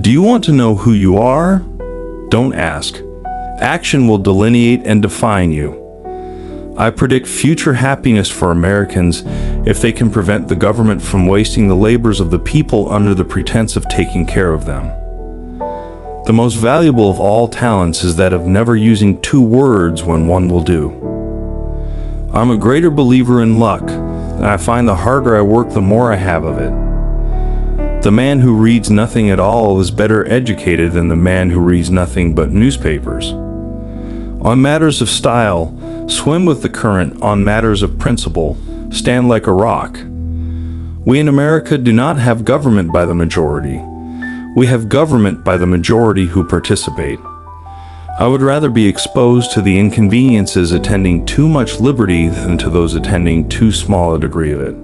Do you want to know who you are? Don't ask. Action will delineate and define you. I predict future happiness for Americans if they can prevent the government from wasting the labors of the people under the pretense of taking care of them. The most valuable of all talents is that of never using two words when one will do. I'm a greater believer in luck, and I find the harder I work, the more I have of it. The man who reads nothing at all is better educated than the man who reads nothing but newspapers. On matters of style, swim with the current. On matters of principle, stand like a rock. We in America do not have government by the majority. We have government by the majority who participate. I would rather be exposed to the inconveniences attending too much liberty than to those attending too small a degree of it.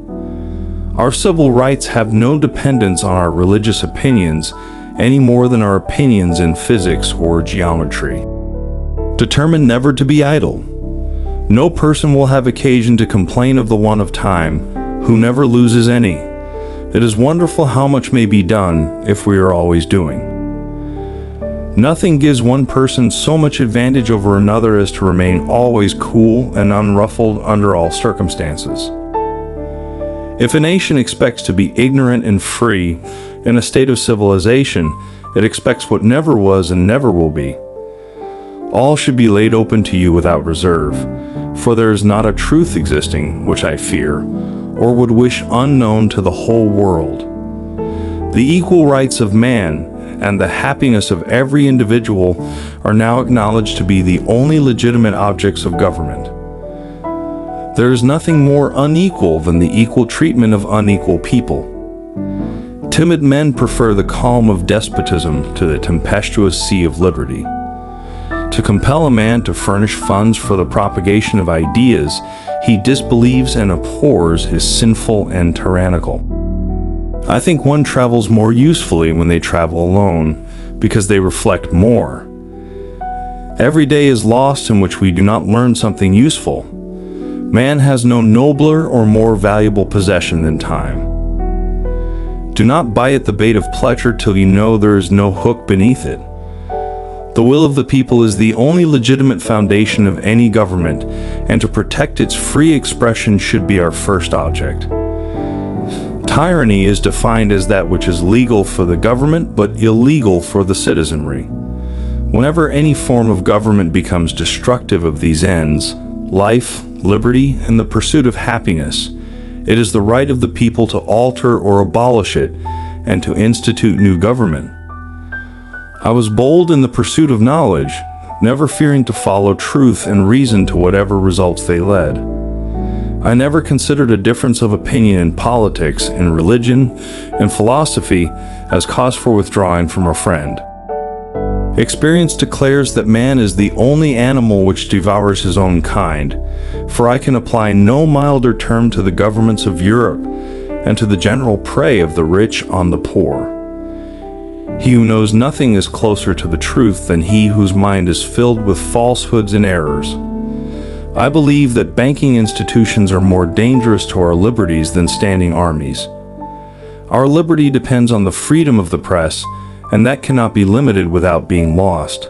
Our civil rights have no dependence on our religious opinions any more than our opinions in physics or geometry. Determined never to be idle. No person will have occasion to complain of the want of time who never loses any. It is wonderful how much may be done if we are always doing. Nothing gives one person so much advantage over another as to remain always cool and unruffled under all circumstances. If a nation expects to be ignorant and free in a state of civilization, it expects what never was and never will be. All should be laid open to you without reserve, for there is not a truth existing which I fear, or would wish unknown to the whole world. The equal rights of man and the happiness of every individual are now acknowledged to be the only legitimate objects of government. There is nothing more unequal than the equal treatment of unequal people. Timid men prefer the calm of despotism to the tempestuous sea of liberty. To compel a man to furnish funds for the propagation of ideas he disbelieves and abhors is sinful and tyrannical. I think one travels more usefully when they travel alone, because they reflect more. Every day is lost in which we do not learn something useful. Man has no nobler or more valuable possession than time. Do not bite the bait of pleasure till you know there is no hook beneath it. The will of the people is the only legitimate foundation of any government, and to protect its free expression should be our first object. Tyranny is defined as that which is legal for the government but illegal for the citizenry. Whenever any form of government becomes destructive of these ends, life, liberty, and the pursuit of happiness, it is the right of the people to alter or abolish it and to institute new government. I was bold in the pursuit of knowledge, never fearing to follow truth and reason to whatever results they led. I never considered a difference of opinion in politics, in religion, and philosophy as cause for withdrawing from a friend. Experience declares that man is the only animal which devours his own kind, for I can apply no milder term to the governments of Europe and to the general prey of the rich on the poor. He who knows nothing is closer to the truth than he whose mind is filled with falsehoods and errors. I believe that banking institutions are more dangerous to our liberties than standing armies. Our liberty depends on the freedom of the press, and that cannot be limited without being lost.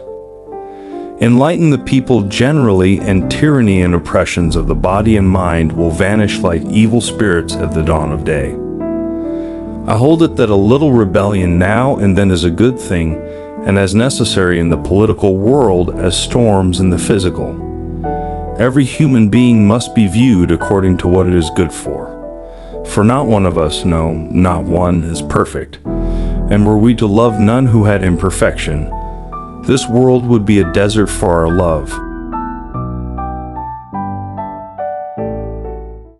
Enlighten the people generally, and tyranny and oppressions of the body and mind will vanish like evil spirits at the dawn of day. I hold it that a little rebellion now and then is a good thing, and as necessary in the political world as storms in the physical. Every human being must be viewed according to what it is good for. For not one of us, no, not one, is perfect. And were we to love none who had imperfection, this world would be a desert for our love.